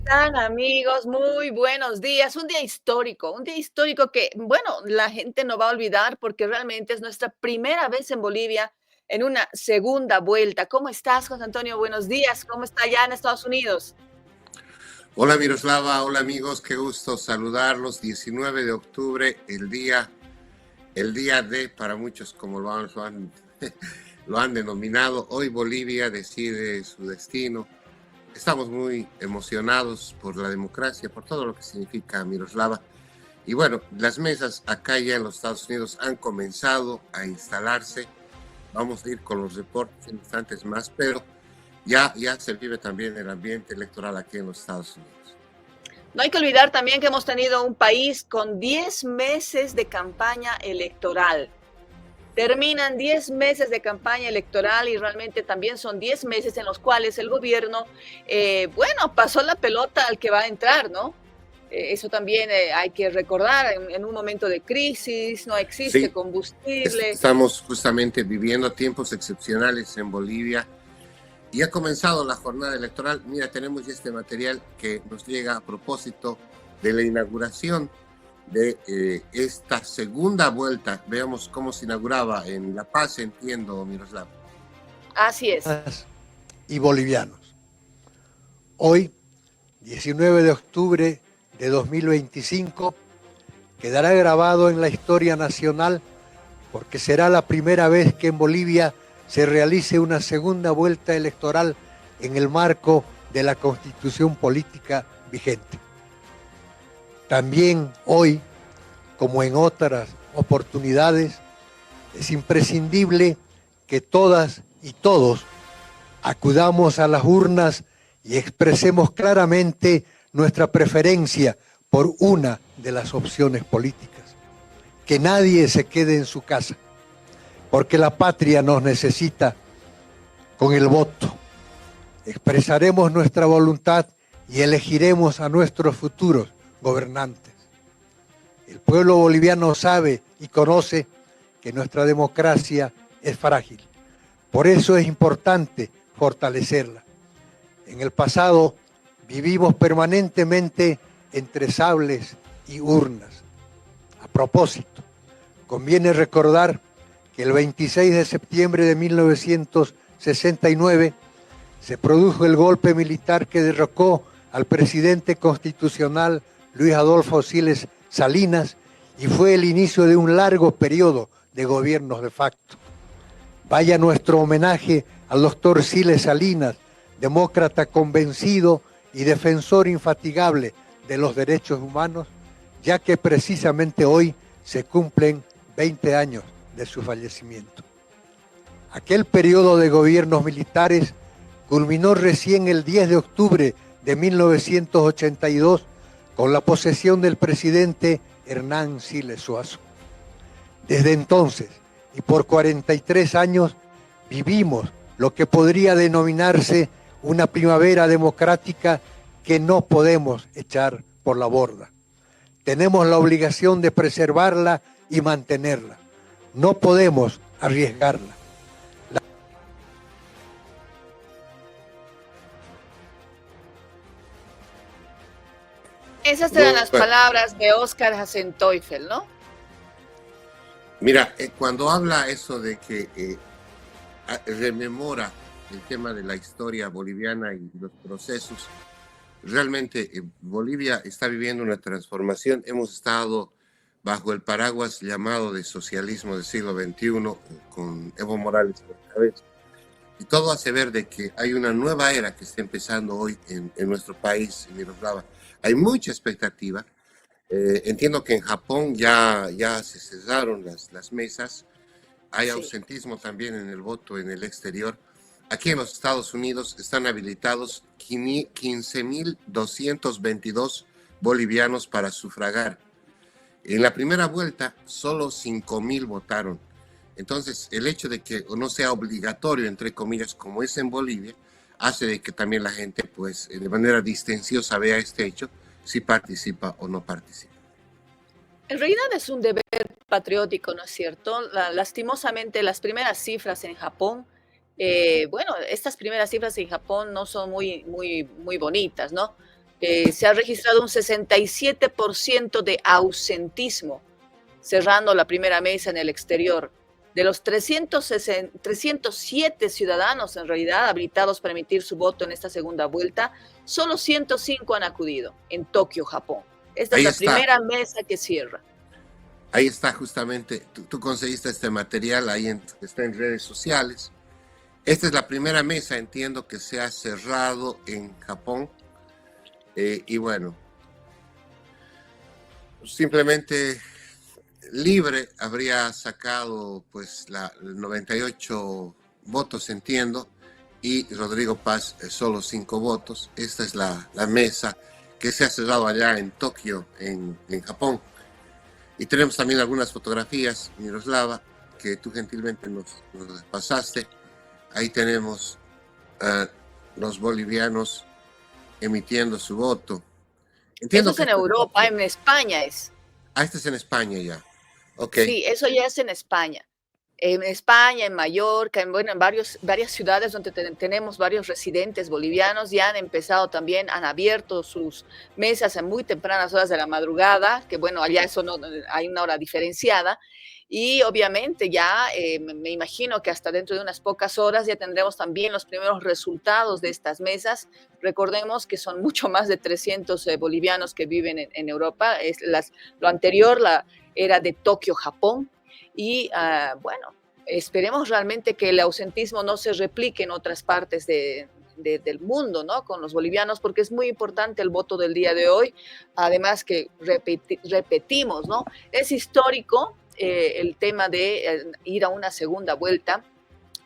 están, amigos? Muy buenos días. Un día histórico que, bueno, la gente no va a olvidar porque realmente es nuestra primera vez en Bolivia en una segunda vuelta. ¿Cómo estás, José Antonio? Buenos días. ¿Cómo está allá en Estados Unidos? Hola Miroslava, hola amigos, qué gusto saludarlos. 19 de octubre, el día de, para muchos como lo han denominado, hoy Bolivia decide su destino. Estamos muy emocionados por la democracia, por todo lo que significa Miroslava. Y bueno, las mesas acá ya en los Estados Unidos han comenzado a instalarse. Vamos a ir con los reportes en instantes más, pero ya se vive también el ambiente electoral aquí en los Estados Unidos. No hay que olvidar también que hemos tenido un país con 10 meses de campaña electoral. Terminan 10 meses de campaña electoral y realmente también son 10 meses en los cuales el gobierno, bueno, pasó la pelota al que va a entrar, ¿no? Eso también hay que recordar, en un momento de crisis, no existe Sí, combustible. estamos justamente viviendo tiempos excepcionales en Bolivia y ha comenzado la jornada electoral. Mira, tenemos ya este material que nos llega a propósito de la inauguración de esta segunda vuelta. Veamos cómo se inauguraba en La Paz, entiendo, Miroslav. Así es. Y bolivianos. Hoy, 19 de octubre de 2025, quedará grabado en la historia nacional porque será la primera vez que en Bolivia se realice una segunda vuelta electoral en el marco de la Constitución política vigente. También hoy, como en otras oportunidades, es imprescindible que todas y todos acudamos a las urnas y expresemos claramente nuestra preferencia por una de las opciones políticas. Que nadie se quede en su casa, porque la patria nos necesita con el voto. Expresaremos nuestra voluntad y elegiremos a nuestros futuros gobernantes. El pueblo boliviano sabe y conoce que nuestra democracia es frágil. Por eso es importante fortalecerla. En el pasado vivimos permanentemente entre sables y urnas. A propósito, conviene recordar que el 26 de septiembre de 1969 se produjo el golpe militar que derrocó al presidente constitucional Luis Adolfo Siles Salinas y fue el inicio de un largo periodo de gobiernos de facto. Vaya nuestro homenaje al doctor Siles Salinas, demócrata convencido y defensor infatigable de los derechos humanos, ya que precisamente hoy se cumplen 20 años de su fallecimiento. Aquel periodo de gobiernos militares culminó recién el 10 de octubre de 1982 con la posesión del presidente Hernán Siles Suazo. Desde entonces, y por 43 años, vivimos lo que podría denominarse una primavera democrática que no podemos echar por la borda. Tenemos la obligación de preservarla y mantenerla. No podemos arriesgarla. Esas eran las Bueno, palabras de Oscar Hasenteufel, ¿no? mira, cuando habla eso de que rememora el tema de la historia boliviana y los procesos, realmente Bolivia está viviendo una transformación. Hemos estado bajo el paraguas llamado de socialismo del siglo XXI, con Evo Morales a la cabeza. Y todo hace ver de que hay una nueva era que está empezando hoy en nuestro país, en Miroslava. Hay mucha expectativa. Entiendo que en Japón ya se cerraron las mesas. Hay Sí. ausentismo también en el voto en el exterior. Aquí en los Estados Unidos están habilitados 15.222 bolivianos para sufragar. En la primera vuelta, solo 5.000 votaron. Entonces, el hecho de que no sea obligatorio, entre comillas, como es en Bolivia, hace de que también la gente, pues, de manera distenciosa vea este hecho, si participa o no participa. En realidad es un deber patriótico, ¿no es cierto? Lastimosamente, las primeras cifras en Japón, bueno, estas primeras cifras en Japón no son muy bonitas, ¿no? Se ha registrado un 67% de ausentismo, cerrando la primera mesa en el exterior. De los 307 ciudadanos en realidad habilitados para emitir su voto en esta segunda vuelta, solo 105 han acudido en Tokio, Japón. Esta Ahí es la está. primera mesa que cierra. Ahí está justamente, tú conseguiste este material, está en redes sociales. Esta es la primera mesa, entiendo, que se ha cerrado en Japón. Y bueno, simplemente Libre habría sacado pues 98 votos, entiendo, y Rodrigo Paz solo 5 votos. Esta es la mesa que se ha cerrado allá en Tokio, en Japón. Y tenemos también algunas fotografías, Miroslava, que tú gentilmente nos pasaste. Ahí tenemos los bolivianos emitiendo su voto. Entiendo eso es en Europa, en España es. Este es en España ya. Ok. Sí, eso ya es en España. En España, en Mallorca, en varias ciudades donde tenemos varios residentes bolivianos, ya han empezado también, han abierto sus mesas en muy tempranas horas de la madrugada, que bueno, allá eso no, hay una hora diferenciada, y obviamente ya me imagino que hasta dentro de unas pocas horas ya tendremos también los primeros resultados de estas mesas. Recordemos que son mucho más de 300 bolivianos que viven en Europa. Lo anterior era de Tokio, Japón. Y bueno, esperemos realmente que el ausentismo no se replique en otras partes del mundo, ¿no? Con los bolivianos, porque es muy importante el voto del día de hoy. Además que repetimos, ¿no? Es histórico el tema de ir a una segunda vuelta,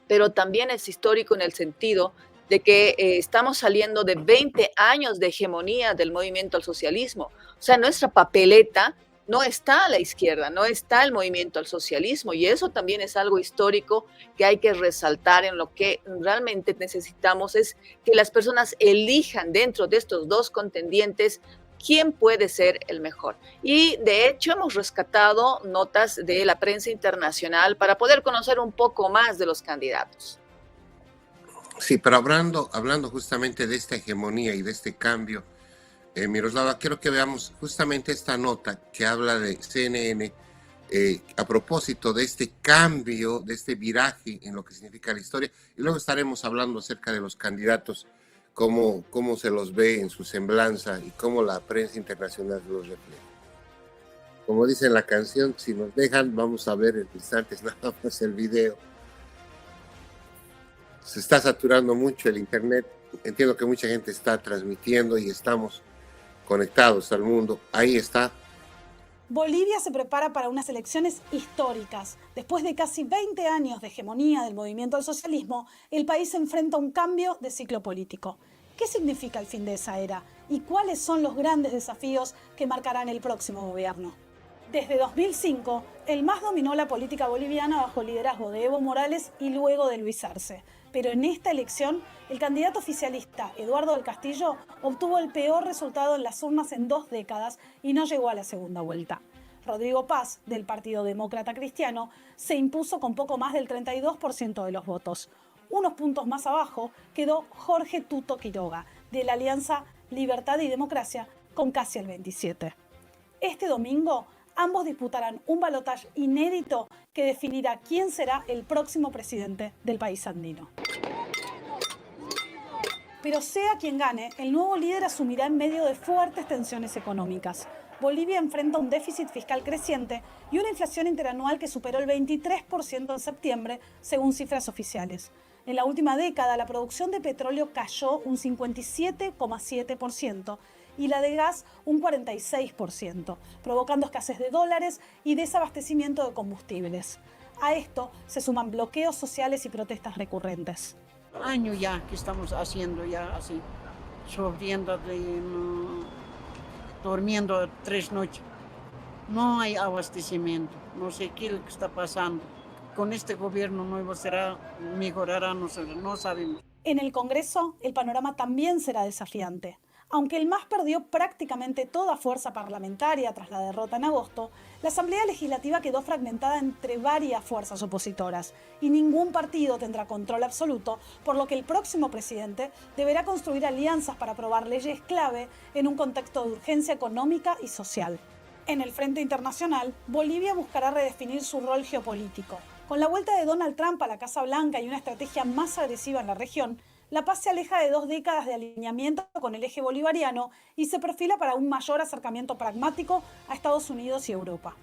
pero también es histórico en el sentido de que estamos saliendo de 20 años de hegemonía del movimiento al socialismo. O sea, nuestra papeleta no está a la izquierda, no está el movimiento al socialismo, y eso también es algo histórico que hay que resaltar. En lo que realmente necesitamos es que las personas elijan dentro de estos dos contendientes quién puede ser el mejor. Y de hecho hemos rescatado notas de la prensa internacional para poder conocer un poco más de los candidatos. Sí, pero hablando justamente de esta hegemonía y de este cambio, Miroslava, quiero que veamos justamente esta nota que habla de CNN a propósito de este cambio, de este viraje en lo que significa la historia, y luego estaremos hablando acerca de los candidatos, cómo se los ve en su semblanza y cómo la prensa internacional los refleja. Como dice en la canción, si nos dejan, vamos a ver en instantes nada más el video. Se está saturando mucho el internet. Entiendo que mucha gente está transmitiendo y estamos conectados al mundo. Ahí está. Bolivia se prepara para unas elecciones históricas. Después de casi 20 años de hegemonía del movimiento al socialismo, el país enfrenta un cambio de ciclo político. ¿Qué significa el fin de esa era? ¿Y cuáles son los grandes desafíos que marcarán el próximo gobierno? Desde 2005, el MAS dominó la política boliviana bajo el liderazgo de Evo Morales y luego de Luis Arce. Pero en esta elección, el candidato oficialista Eduardo del Castillo obtuvo el peor resultado en las urnas en 2 décadas y no llegó a la segunda vuelta. Rodrigo Paz, del Partido Demócrata Cristiano, se impuso con poco más del 32% de los votos. Unos puntos más abajo quedó Jorge Tuto Quiroga, de la Alianza Libertad y Democracia, con casi el 27%. Este domingo, ambos disputarán un balotaje inédito que definirá quién será el próximo presidente del país andino. Pero sea quien gane, el nuevo líder asumirá en medio de fuertes tensiones económicas. Bolivia enfrenta un déficit fiscal creciente y una inflación interanual que superó el 23% en septiembre, según cifras oficiales. En la última década, la producción de petróleo cayó un 57,7%. Y la de gas un 46%, provocando escasez de dólares y desabastecimiento de combustibles. A esto se suman bloqueos sociales y protestas recurrentes. Año ya que estamos haciendo ya así, sufriendo, durmiendo 3 noches. No hay abastecimiento, no sé qué es lo que está pasando. Con este gobierno nuevo mejorará, no sabemos. En el Congreso, el panorama también será desafiante. Aunque el MAS perdió prácticamente toda fuerza parlamentaria tras la derrota en agosto, la Asamblea Legislativa quedó fragmentada entre varias fuerzas opositoras y ningún partido tendrá control absoluto, por lo que el próximo presidente deberá construir alianzas para aprobar leyes clave en un contexto de urgencia económica y social. En el frente internacional, Bolivia buscará redefinir su rol geopolítico. Con la vuelta de Donald Trump a la Casa Blanca y una estrategia más agresiva en la región, La Paz se aleja de 2 décadas de alineamiento con el eje bolivariano y se perfila para un mayor acercamiento pragmático a Estados Unidos y Europa.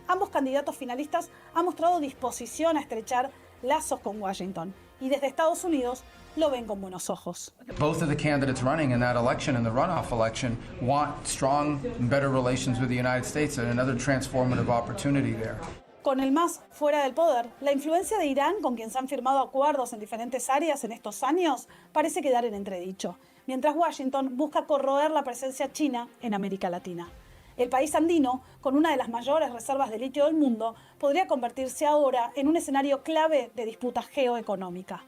Ambos candidatos finalistas han mostrado disposición a estrechar lazos con Washington y desde Estados Unidos lo ven con buenos ojos. Both of the candidates running in that election, in the runoff election, want strong and better relations with the United States and another transformative opportunity there. Con el MAS fuera del poder, la influencia de Irán, con quien se han firmado acuerdos en diferentes áreas en estos años, parece quedar en entredicho, mientras Washington busca corroer la presencia china en América Latina. El país andino, con una de las mayores reservas de litio del mundo, podría convertirse ahora en un escenario clave de disputa geoeconómica.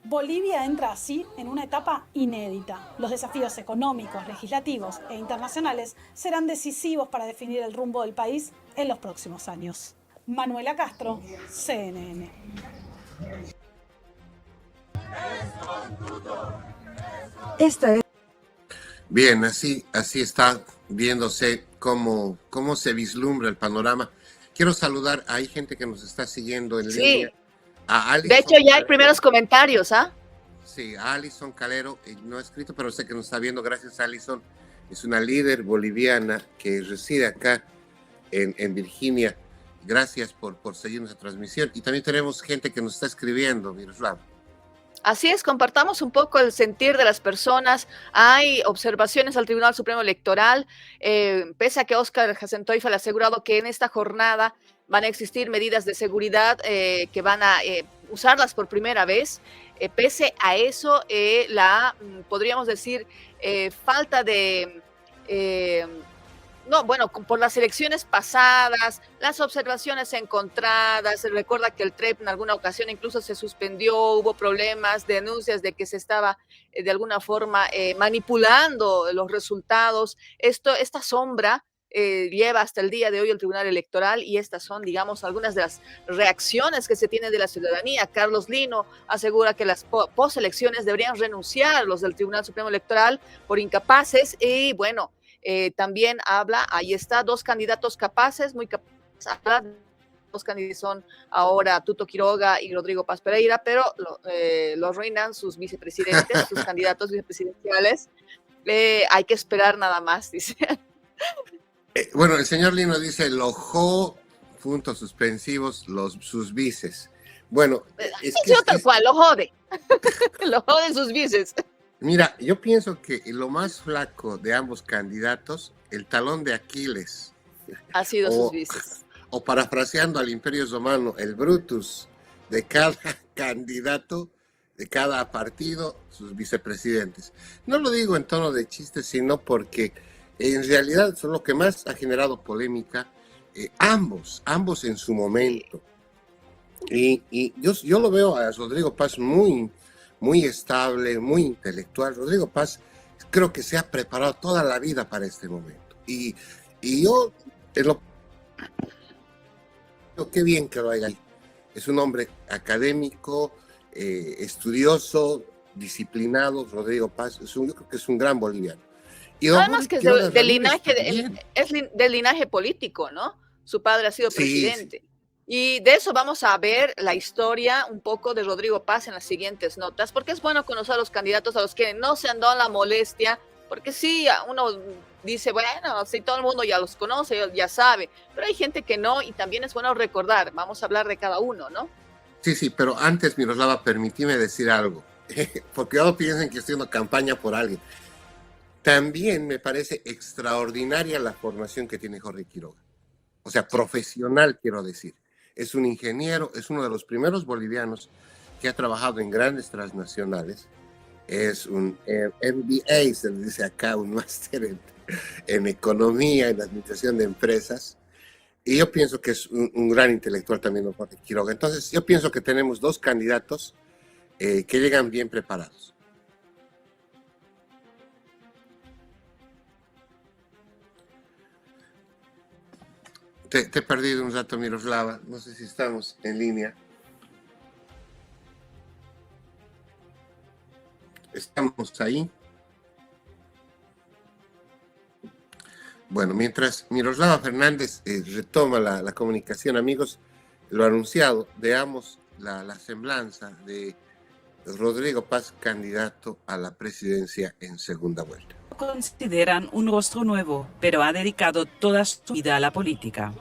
Bolivia entra así en una etapa inédita. Los desafíos económicos, legislativos e internacionales serán decisivos para definir el rumbo del país en los próximos años. Manuela Castro, CNN. Esta es... Bien, así está viéndose cómo se vislumbra el panorama. Quiero saludar, hay gente que nos está siguiendo en línea. A Alison, de hecho ya hay primeros comentarios, ¿ah? Sí, a Alison Calero, no ha escrito, pero sé que nos está viendo. Gracias, Alison. Es una líder boliviana que reside acá en Virginia. Gracias por seguir nuestra transmisión. Y también tenemos gente que nos está escribiendo, Miroslava. Así es, compartamos un poco el sentir de las personas. Hay observaciones al Tribunal Supremo Electoral, pese a que Óscar Hacentoifa le ha asegurado que en esta jornada van a existir medidas de seguridad que van a usarlas por primera vez. Pese a eso, podríamos decir, falta de... por las elecciones pasadas, las observaciones encontradas, se recuerda que el TREP en alguna ocasión incluso se suspendió, hubo problemas, denuncias de que se estaba de alguna forma manipulando los resultados. Esta sombra lleva hasta el día de hoy el Tribunal Electoral y estas son, digamos, algunas de las reacciones que se tienen de la ciudadanía. Carlos Lino asegura que las poselecciones deberían renunciar los del Tribunal Supremo Electoral por incapaces y bueno, también habla, ahí está, 2 candidatos capaces, muy capaces, 2 candidatos son ahora Tuto Quiroga y Rodrigo Paz Pereira, pero lo arruinan sus vicepresidentes, sus candidatos vicepresidenciales. Hay que esperar nada más, dice. Bueno, el señor Lino dice, lojó, puntos suspensivos, sus vices. Bueno, tal cual, lo jode. Lo joden sus vices. Mira, yo pienso que lo más flaco de ambos candidatos, el talón de Aquiles. Ha sido sus vices. O parafraseando al Imperio Romano, el Brutus de cada candidato, de cada partido, sus vicepresidentes. No lo digo en tono de chiste, sino porque en realidad son lo que más ha generado polémica, ambos en su momento. Y yo lo veo a Rodrigo Paz muy estable, muy intelectual. Rodrigo Paz creo que se ha preparado toda la vida para este momento. Y yo, qué bien que lo haya. Es un hombre académico, estudioso, disciplinado. Rodrigo Paz, yo creo que es un gran boliviano. Y además que es del linaje político, ¿no? Su padre ha sido presidente. Sí. Y de eso vamos a ver la historia un poco de Rodrigo Paz en las siguientes notas, porque es bueno conocer a los candidatos a los que no se han dado la molestia, porque sí, uno dice, bueno, si todo el mundo ya los conoce, ya sabe, pero hay gente que no, y también es bueno recordar, vamos a hablar de cada uno, ¿no? Sí, pero antes, Miroslava, permíteme decir algo, porque no piensen que estoy haciendo campaña por alguien. También me parece extraordinaria la formación que tiene Jorge Quiroga, o sea, profesional, quiero decir. Es un ingeniero, es uno de los primeros bolivianos que ha trabajado en grandes transnacionales. Es un MBA, se le dice acá, un máster en economía, en administración de empresas. Y yo pienso que es un gran intelectual también, don Jorge Quiroga. Entonces, yo pienso que tenemos 2 candidatos que llegan bien preparados. Te he perdido un rato, Miroslava. No sé si estamos en línea. ¿Estamos ahí? Bueno, mientras Miroslava Fernández retoma la comunicación, amigos, lo anunciado, veamos la semblanza de Rodrigo Paz, candidato a la presidencia en segunda vuelta. Consideran un rostro nuevo, pero ha dedicado toda su vida a la política.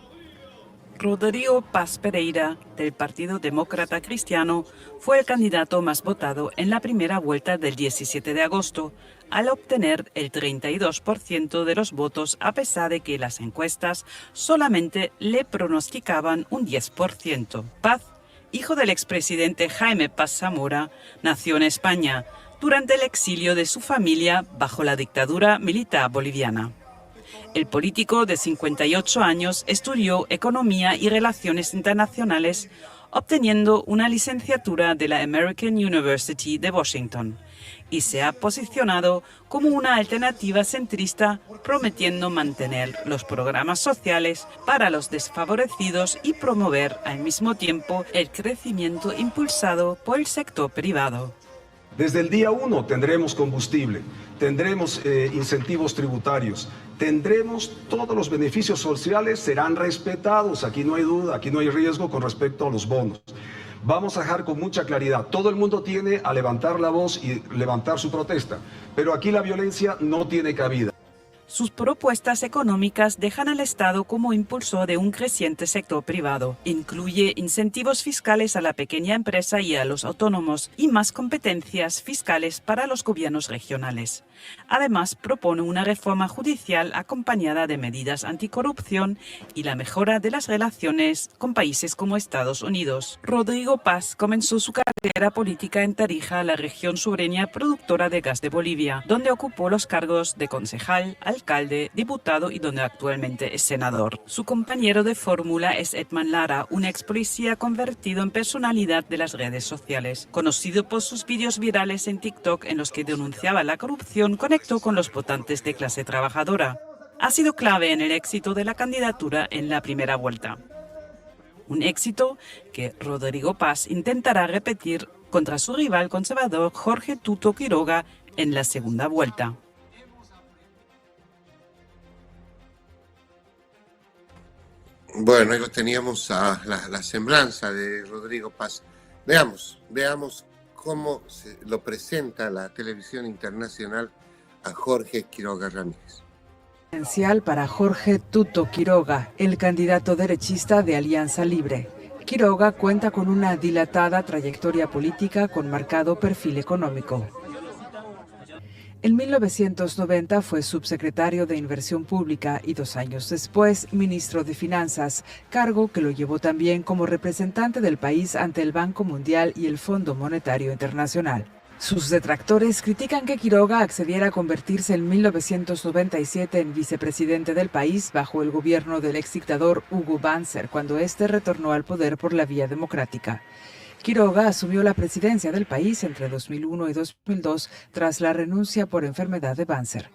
Rodrigo Paz Pereira, del Partido Demócrata Cristiano, fue el candidato más votado en la primera vuelta del 17 de agosto, al obtener el 32% de los votos, a pesar de que las encuestas solamente le pronosticaban un 10%. Paz, hijo del expresidente Jaime Paz Zamora, nació en España durante el exilio de su familia bajo la dictadura militar boliviana. El político de 58 años estudió Economía y Relaciones Internacionales, obteniendo una licenciatura de la American University de Washington, y se ha posicionado como una alternativa centrista, prometiendo mantener los programas sociales para los desfavorecidos y promover al mismo tiempo el crecimiento impulsado por el sector privado. Desde el día 1 tendremos combustible, tendremos incentivos tributarios, tendremos todos los beneficios sociales, serán respetados, aquí no hay duda, aquí no hay riesgo con respecto a los bonos. Vamos a dejar con mucha claridad, todo el mundo tiene a levantar la voz y levantar su protesta, pero aquí la violencia no tiene cabida. Sus propuestas económicas dejan al Estado como impulsor de un creciente sector privado. Incluye incentivos fiscales a la pequeña empresa y a los autónomos y más competencias fiscales para los gobiernos regionales. Además, propone una reforma judicial acompañada de medidas anticorrupción y la mejora de las relaciones con países como Estados Unidos. Rodrigo Paz comenzó su carrera política en Tarija, la región sureña productora de gas de Bolivia, donde ocupó los cargos de concejal, alcalde, diputado y donde actualmente es senador. Su compañero de fórmula es Edman Lara, un ex policía convertido en personalidad de las redes sociales. Conocido por sus vídeos virales en TikTok en los que denunciaba la corrupción, conectó con los votantes de clase trabajadora. Ha sido clave en el éxito de la candidatura en la primera vuelta. Un éxito que Rodrigo Paz intentará repetir contra su rival conservador Jorge Tuto Quiroga en la segunda vuelta. Bueno, ahí lo teníamos a la semblanza de Rodrigo Paz. Veamos cómo se lo presenta la televisión internacional a Jorge Quiroga Ramírez. Esencial para Jorge Tuto Quiroga, el candidato derechista de Alianza Libre. Quiroga cuenta con una dilatada trayectoria política con marcado perfil económico. En 1990 fue subsecretario de Inversión Pública y 2 años después ministro de Finanzas, cargo que lo llevó también como representante del país ante el Banco Mundial y el Fondo Monetario Internacional. Sus detractores critican que Quiroga accediera a convertirse en 1997 en vicepresidente del país bajo el gobierno del exdictador Hugo Banzer, cuando éste retornó al poder por la vía democrática. Quiroga asumió la presidencia del país entre 2001 y 2002 tras la renuncia por enfermedad de Banzer.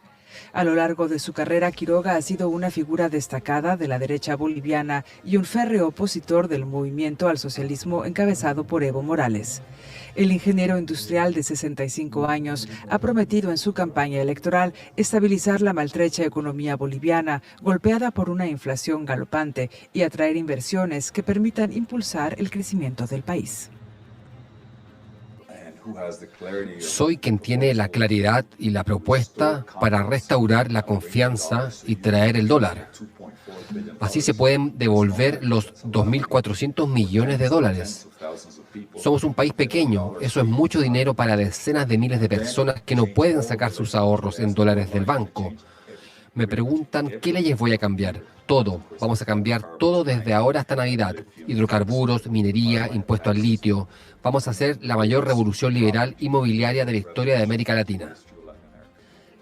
A lo largo de su carrera, Quiroga ha sido una figura destacada de la derecha boliviana y un férreo opositor del movimiento al socialismo encabezado por Evo Morales. El ingeniero industrial de 65 años ha prometido en su campaña electoral estabilizar la maltrecha economía boliviana, golpeada por una inflación galopante, y atraer inversiones que permitan impulsar el crecimiento del país. Soy quien tiene la claridad y la propuesta para restaurar la confianza y traer el dólar. Así se pueden devolver los 2.400 millones de dólares. Somos un país pequeño, eso es mucho dinero para decenas de miles de personas que no pueden sacar sus ahorros en dólares del banco. Me preguntan qué leyes voy a cambiar. Todo. Vamos a cambiar todo desde ahora hasta Navidad. Hidrocarburos, minería, impuesto al litio. Vamos a hacer la mayor revolución liberal inmobiliaria de la historia de América Latina.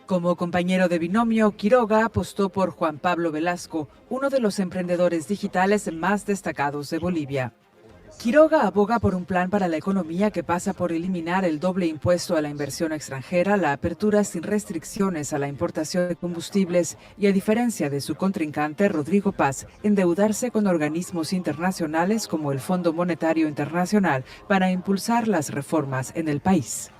Como compañero de binomio, Quiroga apostó por Juan Pablo Velasco, uno de los emprendedores digitales más destacados de Bolivia. Quiroga aboga por un plan para la economía que pasa por eliminar el doble impuesto a la inversión extranjera, la apertura sin restricciones a la importación de combustibles y, a diferencia de su contrincante Rodrigo Paz, endeudarse con organismos internacionales como el Fondo Monetario Internacional para impulsar las reformas en el país.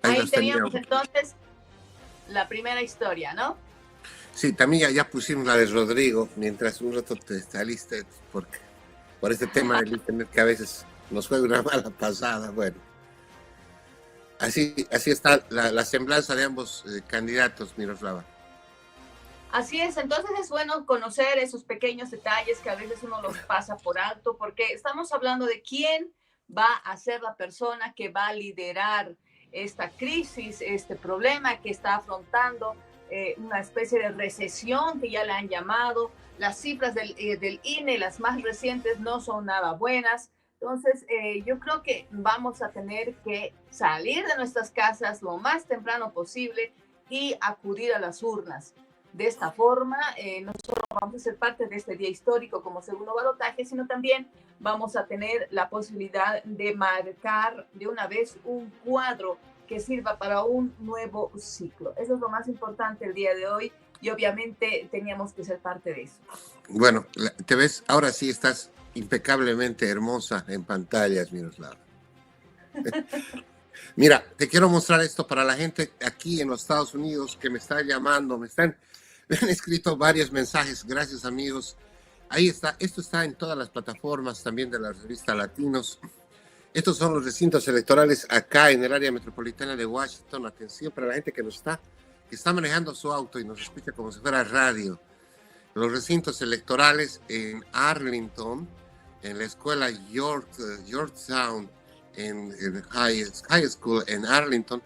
Ahí teníamos entonces la primera historia, ¿no? Sí, también ya pusimos la de Rodrigo, mientras un rato te está lista, porque por este tema del internet que a veces nos juega una mala pasada. Bueno, así está la semblanza de ambos candidatos, Miroslava. Así es, entonces es bueno conocer esos pequeños detalles que a veces uno los pasa por alto, porque estamos hablando de quién va a ser la persona que va a liderar esta crisis, este problema que está afrontando, una especie de recesión que ya le han llamado. Las cifras del INE, las más recientes, no son nada buenas. Entonces, yo creo que vamos a tener que salir de nuestras casas lo más temprano posible y acudir a las urnas. De esta forma, no solo vamos a ser parte de este día histórico como segundo balotaje, sino también vamos a tener la posibilidad de marcar de una vez un cuadro que sirva para un nuevo ciclo. Eso es lo más importante el día de hoy y obviamente teníamos que ser parte de eso. Bueno, te ves, ahora sí estás impecablemente hermosa en pantallas, Miroslava. Mira, te quiero mostrar esto para la gente aquí en los Estados Unidos que me está llamando, me han escrito varios mensajes, gracias amigos. Ahí está, esto está en todas las plataformas también de la revista Latinos. Estos son los recintos electorales acá en el área metropolitana de Washington. Atención para la gente que está manejando su auto y nos escucha como si fuera radio. Los recintos electorales en Arlington, en la escuela Georgetown, en High School en Arlington,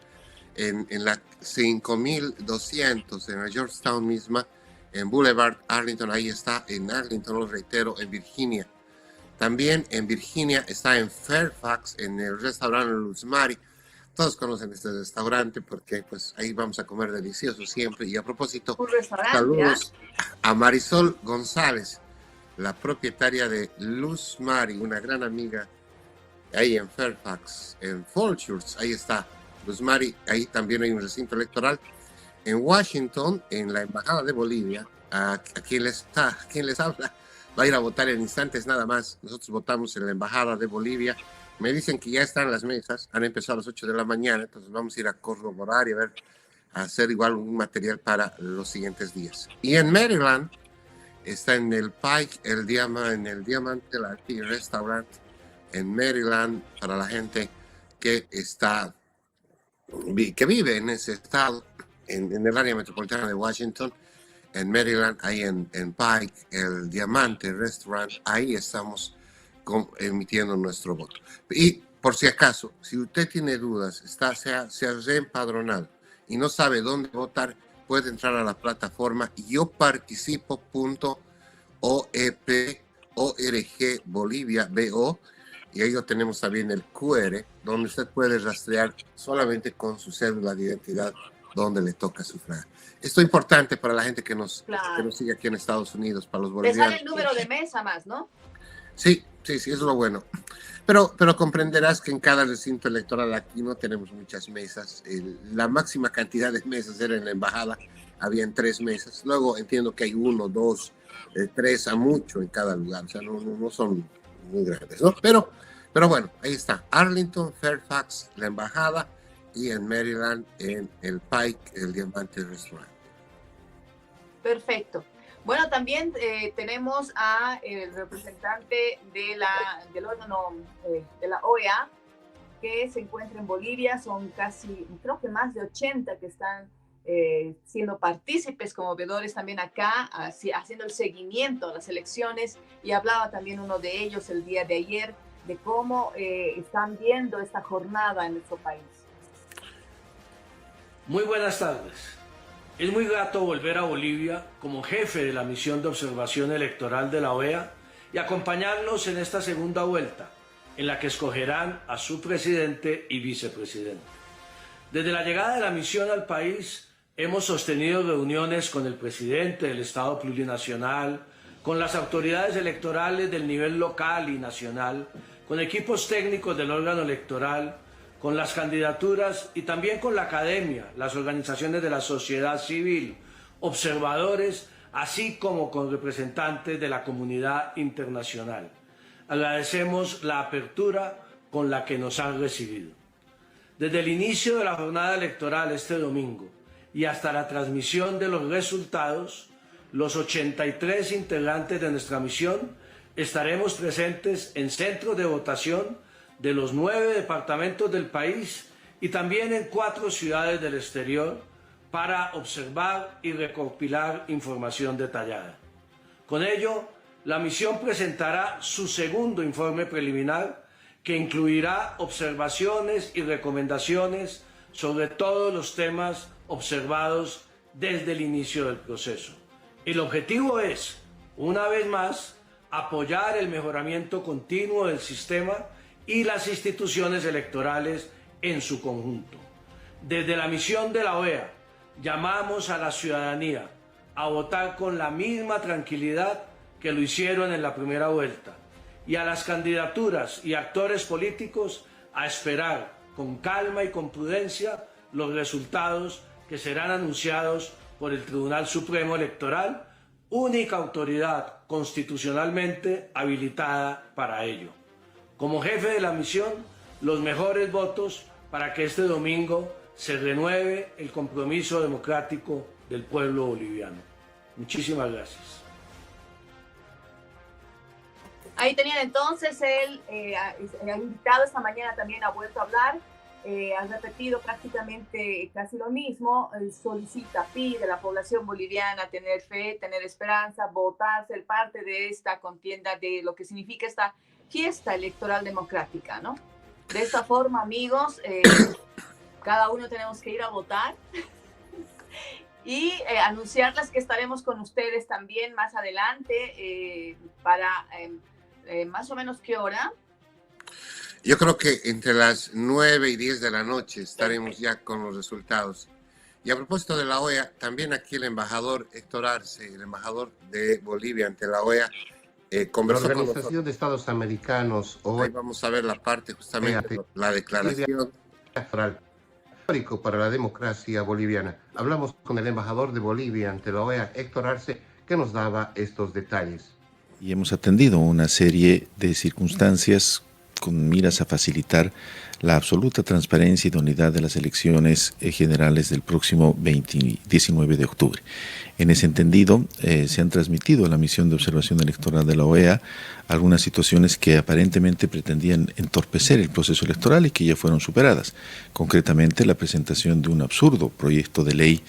en la 5200, en la Georgetown misma, en Boulevard Arlington, ahí está, en Arlington, lo reitero, en Virginia. También en Virginia está en Fairfax, en el restaurante Luz Mari. Todos conocen este restaurante porque pues ahí vamos a comer delicioso siempre. Y a propósito, saludos a Marisol González, la propietaria de Luz Mari, una gran amiga ahí en Fairfax, en Fallchurch, ahí está Luz Mari. Ahí también hay un recinto electoral. En Washington, en la Embajada de Bolivia, a quien les habla, va a ir a votar en instantes nada más. Nosotros votamos en la Embajada de Bolivia. Me dicen que ya están las mesas, han empezado a las 8 de la mañana, entonces vamos a ir a corroborar y a hacer igual un material para los siguientes días. Y en Maryland, está en el Pike, en el Diamante Latin Restaurant, en Maryland, para la gente que vive en ese estado, en el área metropolitana de Washington. En Maryland, ahí en Pike, el Diamante Restaurant, ahí estamos emitiendo nuestro voto. Y por si acaso, si usted tiene dudas, se ha reempadronado y no sabe dónde votar, puede entrar a la plataforma yoparticipo.org Bolivia BO, y ahí lo tenemos también el QR, donde usted puede rastrear solamente con su cédula de identidad dónde le toca sufragar. Esto es importante para la gente que nos sigue aquí en Estados Unidos, para los bolivianos. Te sale el número de mesa más, ¿no? Sí, es lo bueno. Pero comprenderás que en cada recinto electoral aquí no tenemos muchas mesas. La máxima cantidad de mesas era en la embajada, habían 3 mesas. Luego entiendo que hay 1, 2, 3 a mucho en cada lugar. O sea, no son muy grandes, ¿no? Pero bueno, ahí está. Arlington, Fairfax, la embajada, y en Maryland, en el Pike, el Diamante Restaurant. Perfecto. Bueno, también tenemos a el representante del órgano de la OEA, que se encuentra en Bolivia. Son casi, creo que más de 80 que están siendo partícipes como veedores también acá, haciendo el seguimiento a las elecciones, y hablaba también uno de ellos el día de ayer de cómo están viendo esta jornada en nuestro país. Muy buenas tardes. Es muy grato volver a Bolivia como jefe de la misión de observación electoral de la OEA y acompañarnos en esta segunda vuelta, en la que escogerán a su presidente y vicepresidente. Desde la llegada de la misión al país, hemos sostenido reuniones con el presidente del Estado Plurinacional, con las autoridades electorales del nivel local y nacional, con equipos técnicos del órgano electoral, con las candidaturas y también con la academia, las organizaciones de la sociedad civil, observadores, así como con representantes de la comunidad internacional. Agradecemos la apertura con la que nos han recibido. Desde el inicio de la jornada electoral este domingo y hasta la transmisión de los resultados, los 83 integrantes de nuestra misión estaremos presentes en centros de votación de los 9 departamentos del país y también en 4 ciudades del exterior para observar y recopilar información detallada. Con ello, la misión presentará su segundo informe preliminar que incluirá observaciones y recomendaciones sobre todos los temas observados desde el inicio del proceso. El objetivo es, una vez más, apoyar el mejoramiento continuo del sistema y las instituciones electorales en su conjunto. Desde la misión de la OEA, llamamos a la ciudadanía a votar con la misma tranquilidad que lo hicieron en la primera vuelta y a las candidaturas y actores políticos a esperar con calma y con prudencia los resultados que serán anunciados por el Tribunal Supremo Electoral, única autoridad constitucionalmente habilitada para ello. Como jefe de la misión, los mejores votos para que este domingo se renueve el compromiso democrático del pueblo boliviano. Muchísimas gracias. Ahí tenían entonces el invitado esta mañana también ha vuelto a hablar, ha repetido prácticamente casi lo mismo, solicita, pide a la población boliviana tener fe, tener esperanza, votar, ser parte de esta contienda, de lo que significa esta fiesta electoral democrática, ¿no? De esta forma, amigos, cada uno tenemos que ir a votar y anunciarles que estaremos con ustedes también más adelante para más o menos ¿qué hora? Yo creo que entre las 9 y 10 de la noche estaremos ya con los resultados. Y a propósito de la OEA, también aquí el embajador Héctor Arce, el embajador de Bolivia ante la OEA, conversó con la Organización de Estados Americanos. Hoy vamos a ver la parte justamente, la declaración histórico para la democracia boliviana. Hablamos con el embajador de Bolivia ante la OEA, Héctor Arce, que nos daba estos detalles. Y hemos atendido una serie de circunstancias con miras a facilitar la absoluta transparencia y idoneidad de las elecciones generales del próximo 19 de octubre. En ese entendido, se han transmitido a la misión de observación electoral de la OEA algunas situaciones que aparentemente pretendían entorpecer el proceso electoral y que ya fueron superadas. Concretamente, la presentación de un absurdo proyecto de ley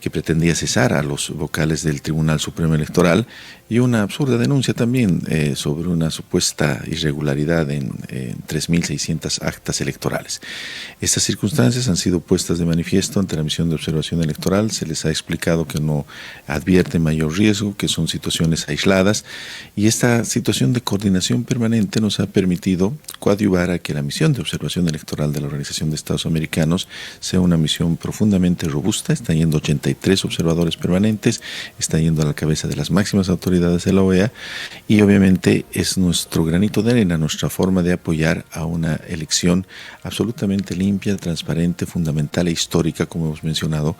que pretendía cesar a los vocales del Tribunal Supremo Electoral y una absurda denuncia también sobre una supuesta irregularidad en 3.600 actas electorales. Estas circunstancias han sido puestas de manifiesto ante la misión de observación electoral. Se les ha explicado que no advierte mayor riesgo, que son situaciones aisladas, y esta situación de coordinación permanente nos ha permitido coadyuvar a que la misión de observación electoral de la Organización de Estados Americanos sea una misión profundamente robusta. Están yendo 83 observadores permanentes, están yendo a la cabeza de las máximas autoridades de la OEA, y obviamente es nuestro granito de arena, nuestra forma de apoyar a una elección absolutamente limpia, transparente, fundamental e histórica, como hemos mencionado,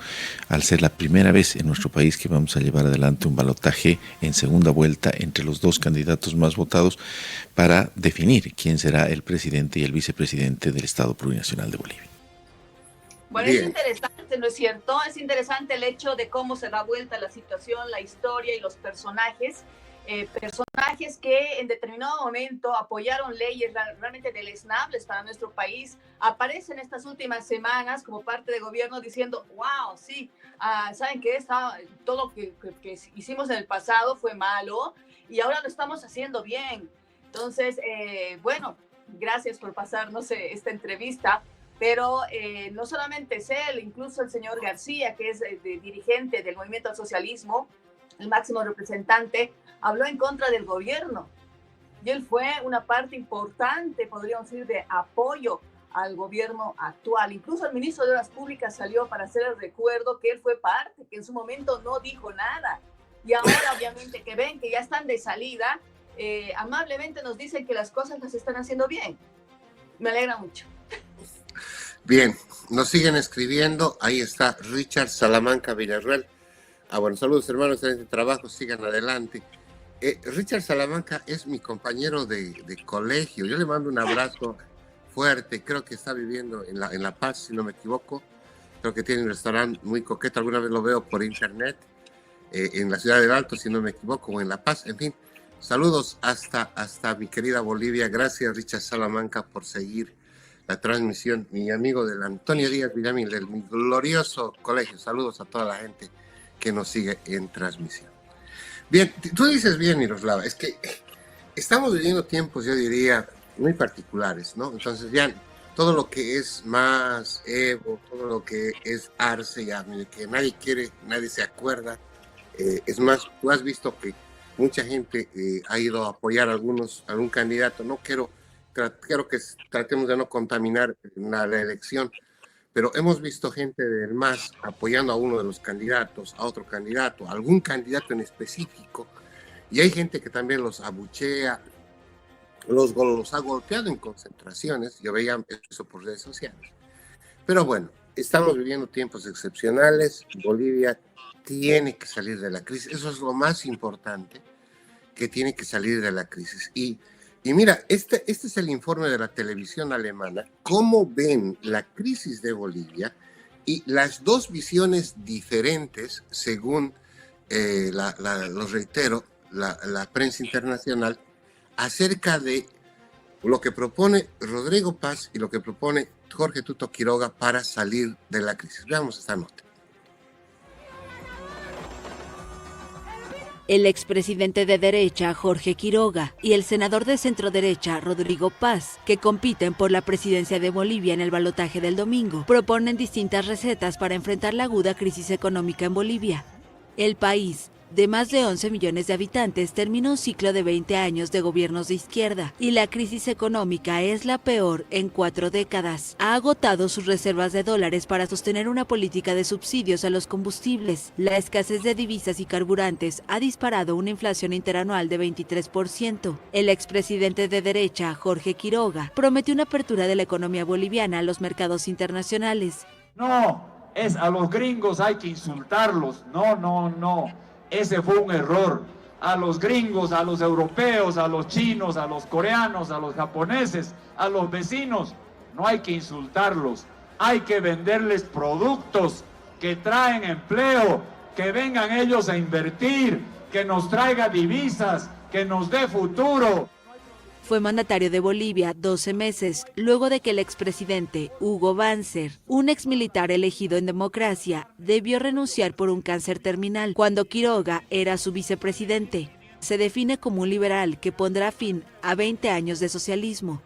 al ser la primera vez en nuestro país que vamos a llevar adelante un balotaje en segunda vuelta entre los dos candidatos más votados para definir quién será el presidente y el vicepresidente del Estado Plurinacional de Bolivia. Bueno, es interesante, ¿no es cierto? Es interesante el hecho de cómo se da vuelta la situación, la historia y los personajes. Personajes que en determinado momento apoyaron leyes realmente deleznables para nuestro país, aparecen estas últimas semanas como parte de gobierno diciendo, wow, sí, ¿saben qué? Todo lo que hicimos en el pasado fue malo y ahora lo estamos haciendo bien. Entonces, bueno, gracias por pasarnos esta entrevista. Pero no solamente es él, incluso el señor García, que es dirigente del Movimiento al Socialismo, el máximo representante, habló en contra del gobierno. Y él fue una parte importante, podríamos decir, de apoyo al gobierno actual. Incluso el ministro de Obras Públicas salió para hacer el recuerdo que él fue parte, que en su momento no dijo nada. Y ahora, obviamente, que ven que ya están de salida, amablemente nos dicen que las cosas las están haciendo bien. Me alegra mucho. Bien, nos siguen escribiendo. Ahí está Richard Salamanca Villarreal. Bueno, saludos hermanos en este trabajo, sigan adelante. Richard Salamanca es mi compañero de colegio. Yo le mando un abrazo fuerte. Creo que está viviendo en La Paz, si no me equivoco. Creo que tiene un restaurante muy coqueto. Alguna vez lo veo por internet. En la ciudad del Alto, si no me equivoco, o en La Paz. En fin, saludos hasta mi querida Bolivia. Gracias, Richard Salamanca, por seguir la transmisión. Mi amigo del Antonio Díaz Villamil, del mi glorioso colegio. Saludos a toda la gente que nos sigue en transmisión. Bien, tú dices bien, Miroslava, es que estamos viviendo tiempos, yo diría, muy particulares, ¿no? Entonces ya todo lo que es más Evo, todo lo que es Arce, ya que nadie quiere, nadie se acuerda. Es más, tú has visto que mucha gente ha ido a apoyar a algún candidato. No quiero que tratemos de no contaminar la elección, pero hemos visto gente del MAS apoyando a uno de los candidatos, a otro candidato, a algún candidato en específico, y hay gente que también los abuchea, los ha golpeado en concentraciones. Yo veía eso por redes sociales. Pero bueno, estamos viviendo tiempos excepcionales. Bolivia tiene que salir de la crisis. Eso es lo más importante, que tiene que salir de la crisis. Y mira, este es el informe de la televisión alemana, cómo ven la crisis de Bolivia y las dos visiones diferentes, según, lo reitero, la prensa internacional, acerca de lo que propone Rodrigo Paz y lo que propone Jorge Tuto Quiroga para salir de la crisis. Veamos esta nota. El expresidente de derecha, Jorge Quiroga, y el senador de centroderecha, Rodrigo Paz, que compiten por la presidencia de Bolivia en el balotaje del domingo, proponen distintas recetas para enfrentar la aguda crisis económica en Bolivia. El país, de más de 11 millones de habitantes, termina un ciclo de 20 años de gobiernos de izquierda, y la crisis económica es la peor en 4 décadas. Ha agotado sus reservas de dólares para sostener una política de subsidios a los combustibles. La escasez de divisas y carburantes ha disparado una inflación interanual de 23%. El expresidente de derecha, Jorge Quiroga, prometió una apertura de la economía boliviana a los mercados internacionales. No, es a los gringos hay que insultarlos. No. Ese fue un error. A los gringos, a los europeos, a los chinos, a los coreanos, a los japoneses, a los vecinos, no hay que insultarlos. Hay que venderles productos que traen empleo, que vengan ellos a invertir, que nos traiga divisas, que nos dé futuro. Fue mandatario de Bolivia 12 meses, luego de que el expresidente Hugo Banzer, un exmilitar elegido en democracia, debió renunciar por un cáncer terminal cuando Quiroga era su vicepresidente. Se define como un liberal que pondrá fin a 20 años de socialismo,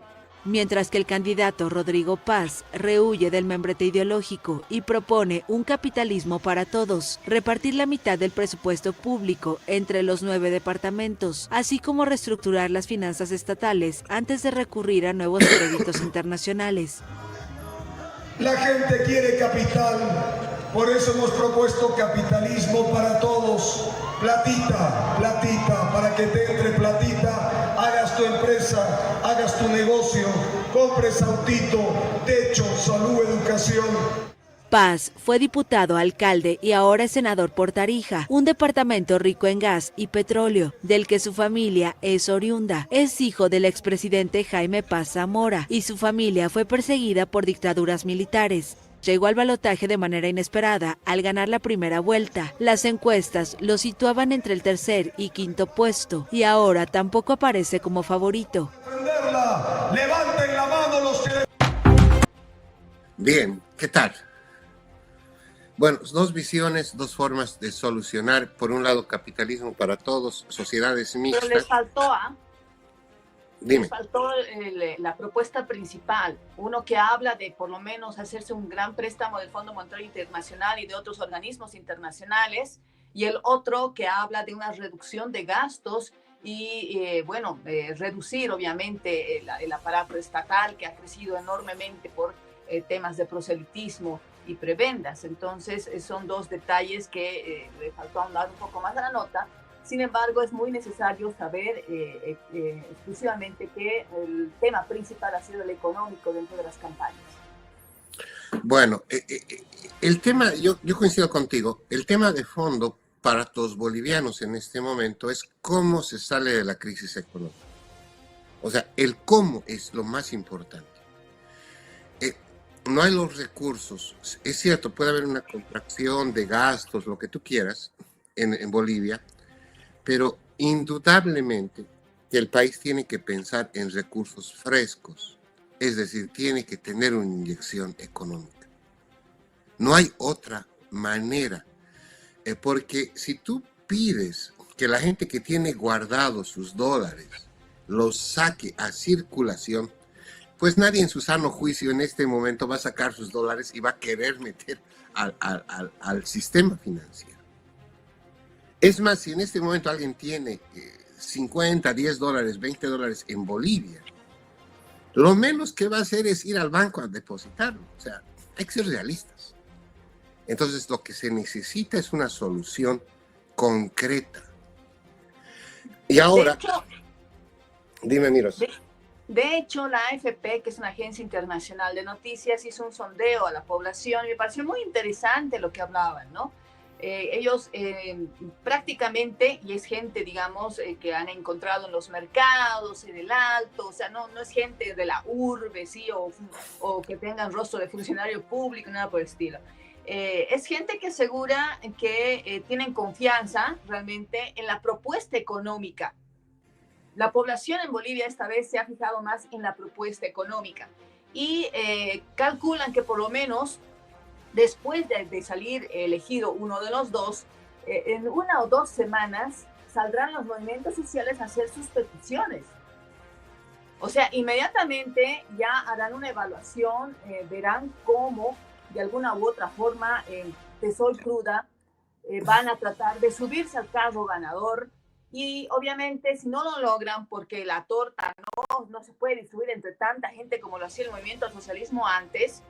mientras que el candidato Rodrigo Paz rehúye del membrete ideológico y propone un capitalismo para todos, repartir la mitad del presupuesto público entre los 9 departamentos, así como reestructurar las finanzas estatales antes de recurrir a nuevos créditos internacionales. La gente quiere capital, por eso hemos propuesto capitalismo para todos. Platita, para que te entre platita, hagas tu empresa, hagas tu negocio, compres autito, techo, salud, educación. Paz fue diputado, alcalde y ahora es senador por Tarija, un departamento rico en gas y petróleo, del que su familia es oriunda. Es hijo del expresidente Jaime Paz Zamora y su familia fue perseguida por dictaduras militares. Llegó al balotaje de manera inesperada al ganar la primera vuelta. Las encuestas lo situaban entre el tercer y quinto puesto y ahora tampoco aparece como favorito. Levanten la mano los que... Bien, ¿qué tal? Bueno, dos visiones, dos formas de solucionar. Por un lado, capitalismo para todos, sociedades mixtas. Pero les faltó, Dime. Les faltó la propuesta principal, uno que habla de por lo menos hacerse un gran préstamo del Fondo Monetario Internacional y de otros organismos internacionales, y el otro que habla de una reducción de gastos y reducir obviamente el aparato estatal que ha crecido enormemente por temas de proselitismo y prebendas. Entonces son dos detalles que le faltó ahondar un poco más a la nota. Sin embargo, es muy necesario saber exclusivamente que el tema principal ha sido el económico dentro de las campañas. Bueno, el tema, yo coincido contigo, el tema de fondo para los bolivianos en este momento es cómo se sale de la crisis económica. O sea, el cómo es lo más importante. No hay los recursos. Es cierto, puede haber una contracción de gastos, lo que tú quieras, en Bolivia, pero indudablemente que el país tiene que pensar en recursos frescos, es decir, tiene que tener una inyección económica. No hay otra manera, porque si tú pides que la gente que tiene guardados sus dólares los saque a circulación, pues nadie en su sano juicio en este momento va a sacar sus dólares y va a querer meter al sistema financiero. Es más, si en este momento alguien tiene 50, 10 dólares, 20 dólares en Bolivia, lo menos que va a hacer es ir al banco a depositarlo. O sea, hay que ser realistas. Entonces, lo que se necesita es una solución concreta. Y ahora, dime, Miros. De hecho, la AFP, que es una agencia internacional de noticias, hizo un sondeo a la población y me pareció muy interesante lo que hablaban, ¿no? Ellos prácticamente, y es gente, digamos, que han encontrado en los mercados, en el Alto, o sea, no es gente de la urbe, ¿sí? O que tengan rostro de funcionario público, nada por el estilo. Es gente que asegura que tienen confianza realmente en la propuesta económica. La población en Bolivia esta vez se ha fijado más en la propuesta económica y calculan que por lo menos después de salir elegido uno de los dos, en 1 o 2 semanas saldrán los movimientos sociales a hacer sus peticiones. O sea, inmediatamente ya harán una evaluación, verán cómo de alguna u otra forma, te soy cruda, van a tratar de subirse al carro ganador. Y obviamente si no lo logran, porque la torta no se puede distribuir entre tanta gente como lo hacía el movimiento al socialismo antes,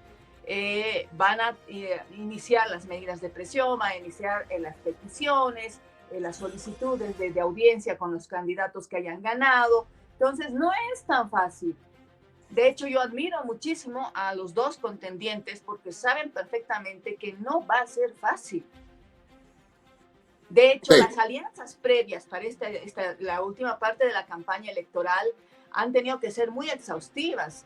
van a iniciar las medidas de presión, van a iniciar las peticiones, las solicitudes de audiencia con los candidatos que hayan ganado. Entonces no es tan fácil. De hecho, yo admiro muchísimo a los dos contendientes porque saben perfectamente que no va a ser fácil. De hecho, las alianzas previas para la última parte de la campaña electoral han tenido que ser muy exhaustivas.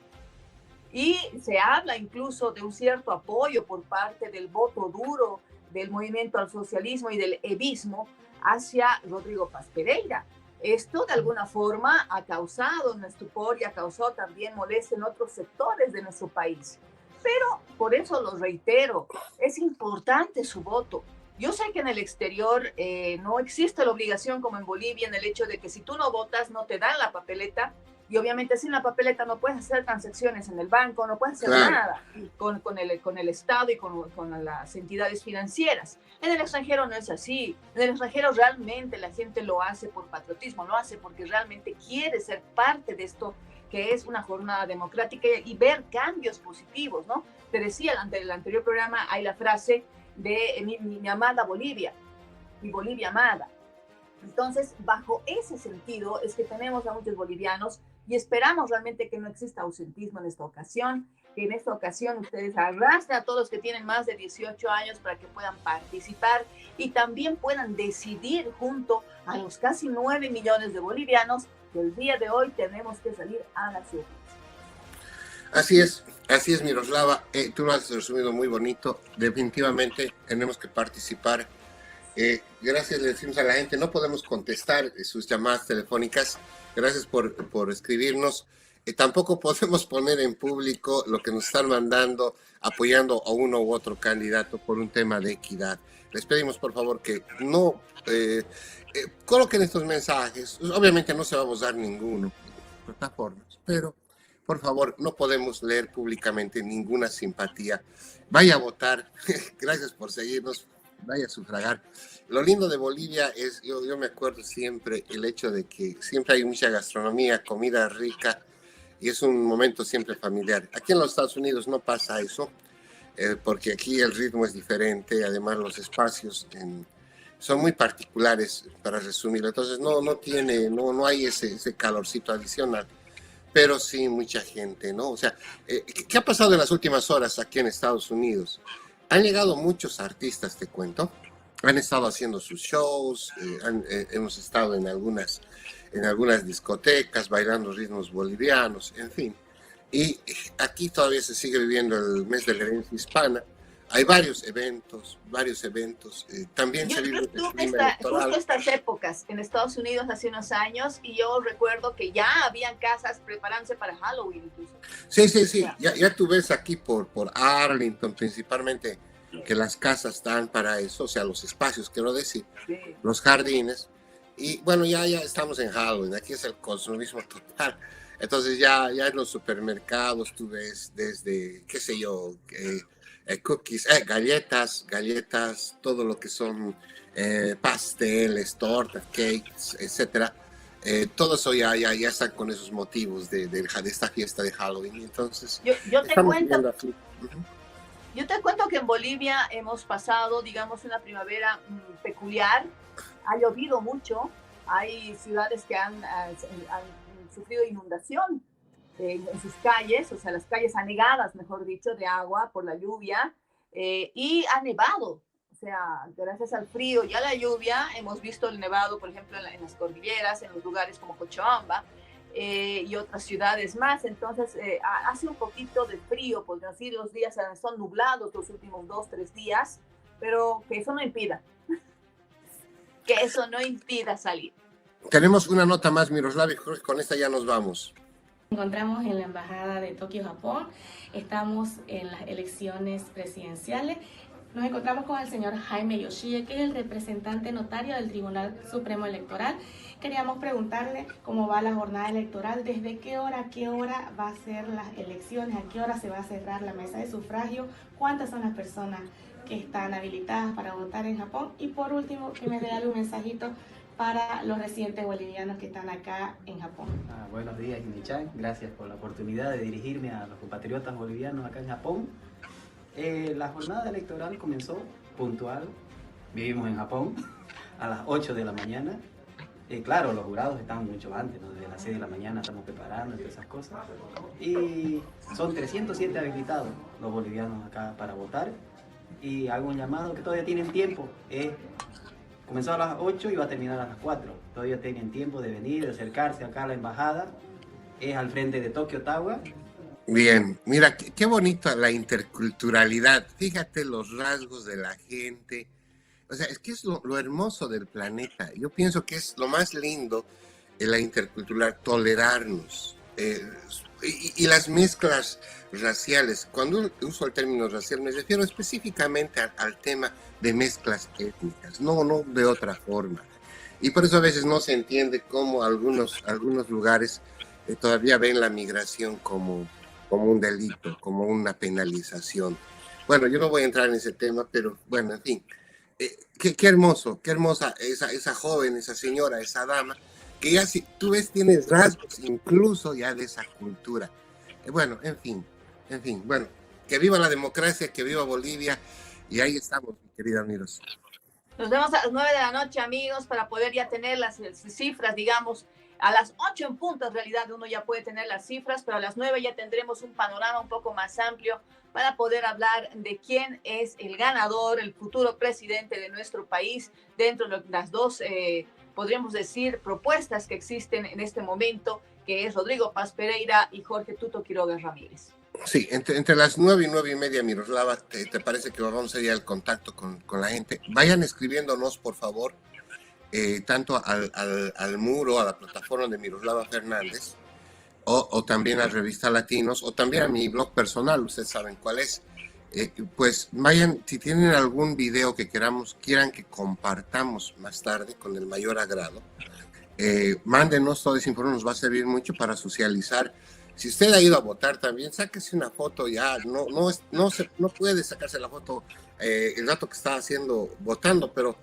Y se habla incluso de un cierto apoyo por parte del voto duro del movimiento al socialismo y del evismo hacia Rodrigo Paz Pereira. Esto de alguna forma ha causado un estupor y ha causado también molestia en otros sectores de nuestro país. Pero por eso lo reitero, es importante su voto. Yo sé que en el exterior no existe la obligación como en Bolivia en el hecho de que si tú no votas no te dan la papeleta y obviamente sin la papeleta no puedes hacer transacciones en el banco, no puedes hacer nada con el Estado y con las entidades financieras. En el extranjero no es así. En el extranjero realmente la gente lo hace por patriotismo, lo hace porque realmente quiere ser parte de esto que es una jornada democrática y ver cambios positivos, ¿no? Te decía en el anterior programa, hay la frase de mi amada Bolivia, mi Bolivia amada. Entonces, bajo ese sentido es que tenemos a muchos bolivianos y esperamos realmente que no exista ausentismo en esta ocasión, que en esta ocasión ustedes arrastren a todos los que tienen más de 18 años para que puedan participar y también puedan decidir junto a los casi 9 millones de bolivianos que el día de hoy tenemos que salir a las urnas. Así es, Miroslava. Tú lo has resumido muy bonito. Definitivamente tenemos que participar. Gracias, le decimos a la gente, no podemos contestar sus llamadas telefónicas. Gracias por escribirnos. Tampoco podemos poner en público lo que nos están mandando, apoyando a uno u otro candidato por un tema de equidad. Les pedimos, por favor, que no coloquen estos mensajes. Obviamente no se va a usar ninguno de las plataformas, pero por favor, no podemos leer públicamente ninguna simpatía. Vaya a votar. Gracias por seguirnos. vaya a sufragar. Lo lindo de Bolivia es, yo me acuerdo siempre, el hecho de que siempre hay mucha gastronomía, comida rica, y es un momento siempre familiar. Aquí en los Estados Unidos no pasa eso, porque aquí el ritmo es diferente, además los espacios son muy particulares, para resumirlo. Entonces no hay ese calorcito adicional, pero sí mucha gente, ¿no? O sea, ¿qué ha pasado en las últimas horas aquí en Estados Unidos? Han llegado muchos artistas, te cuento. Han estado haciendo sus shows, hemos estado en algunas discotecas, bailando ritmos bolivianos, en fin. Y aquí todavía se sigue viviendo el mes de la herencia hispana. Hay varios eventos. También se vive el clima electoral. Justo estas épocas en Estados Unidos hace unos años, y yo recuerdo que ya habían casas preparándose para Halloween incluso. Sí. Ya tú ves aquí por Arlington principalmente que las casas están para eso, o sea, los espacios, quiero decir, los jardines. Y bueno, ya estamos en Halloween, aquí es el consumismo total. Entonces ya en los supermercados tú ves desde, qué sé yo, cookies, galletas, todo lo que son pasteles, tortas, cakes, etcétera. Todo eso ya están con esos motivos de esta fiesta de Halloween. Entonces, yo te cuento. Yo te cuento que en Bolivia hemos pasado, digamos, una primavera peculiar. Ha llovido mucho. Hay ciudades que han sufrido inundación en sus calles, o sea, las calles anegadas, mejor dicho, de agua por la lluvia, y ha nevado. O sea, gracias al frío y a la lluvia hemos visto el nevado, por ejemplo, en las cordilleras, en los lugares como Cochabamba, y otras ciudades más. Entonces hace un poquito de frío, porque así los días son nublados los últimos 2-3 días, pero que eso no impida salir. Tenemos una nota más, Miroslava, y con esta ya nos vamos. Nos encontramos en la Embajada de Tokio, Japón. Estamos en las elecciones presidenciales. Nos encontramos con el señor Jaime Yoshie, que es el representante notario del Tribunal Supremo Electoral. Queríamos preguntarle cómo va la jornada electoral, desde qué hora a qué hora va a ser las elecciones, a qué hora se va a cerrar la mesa de sufragio, cuántas son las personas que están habilitadas para votar en Japón, y por último que me regale un mensajito para los residentes bolivianos que están acá en Japón. Buenos días, Ine-chan. Gracias por la oportunidad de dirigirme a los compatriotas bolivianos acá en Japón. La jornada electoral comenzó puntual. Vivimos en Japón a las 8 de la mañana. Claro, los jurados están mucho antes, ¿no? Desde las 6 de la mañana estamos preparando todas esas cosas. Y son 307 habilitados los bolivianos acá para votar. Y hago un llamado que todavía tienen tiempo. Comenzó a las 8 y va a terminar a las 4. Todavía tienen tiempo de venir, de acercarse acá a la embajada. Es al frente de Tokio Tower. Bien, mira, qué bonita la interculturalidad. Fíjate los rasgos de la gente. O sea, es que es lo hermoso del planeta. Yo pienso que es lo más lindo en la intercultural, tolerarnos. Y las mezclas raciales. Cuando uso el término racial me refiero específicamente al tema de mezclas étnicas, no de otra forma. Y por eso a veces no se entiende cómo algunos lugares todavía ven la migración como un delito, como una penalización. Bueno, yo no voy a entrar en ese tema, pero bueno, en fin. Qué hermosa esa joven, esa señora, esa dama, que ya si tú ves tiene rasgos incluso ya de esa cultura. Bueno, en fin, bueno, que viva la democracia, que viva Bolivia, y ahí estamos, mi querida Miros. Nos vemos a las 9 de la noche, amigos, para poder ya tener las cifras, digamos. A las 8 en punto, en realidad, uno ya puede tener las cifras, pero a las 9 ya tendremos un panorama un poco más amplio para poder hablar de quién es el ganador, el futuro presidente de nuestro país, dentro de las dos, podríamos decir, propuestas que existen en este momento, que es Rodrigo Paz Pereira y Jorge Tuto Quiroga Ramírez. Sí, entre las 9 y 9 y media, Miroslava, ¿te parece que vamos a ir al contacto con la gente? Vayan escribiéndonos, por favor, tanto al muro, a la plataforma de Miroslava Fernández, o también a Revista Latinos, o también a mi blog personal, ustedes saben cuál es. Pues vayan, si tienen algún video que quieran que compartamos más tarde con el mayor agrado, mándenos, toda esa información nos va a servir mucho para socializar Si usted ha ido a votar también, sáquese una foto ya, no puede sacarse la foto el rato que está votando, pero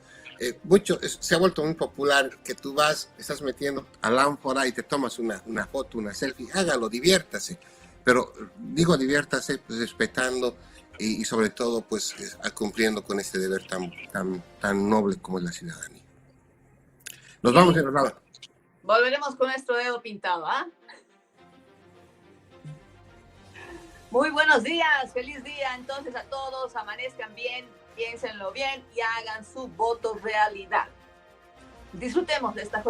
se ha vuelto muy popular que tú estás metiendo a la ánfora y te tomas una foto, una selfie, hágalo, diviértase, pero digo diviértase pues, respetando y sobre todo pues cumpliendo con este deber tan noble como es la ciudadanía. Nos vamos, Miroslava. Volveremos con nuestro dedo pintado, ¿ah? Muy buenos días, feliz día entonces a todos, amanezcan bien, piénsenlo bien y hagan su voto realidad. Disfrutemos de esta jornada.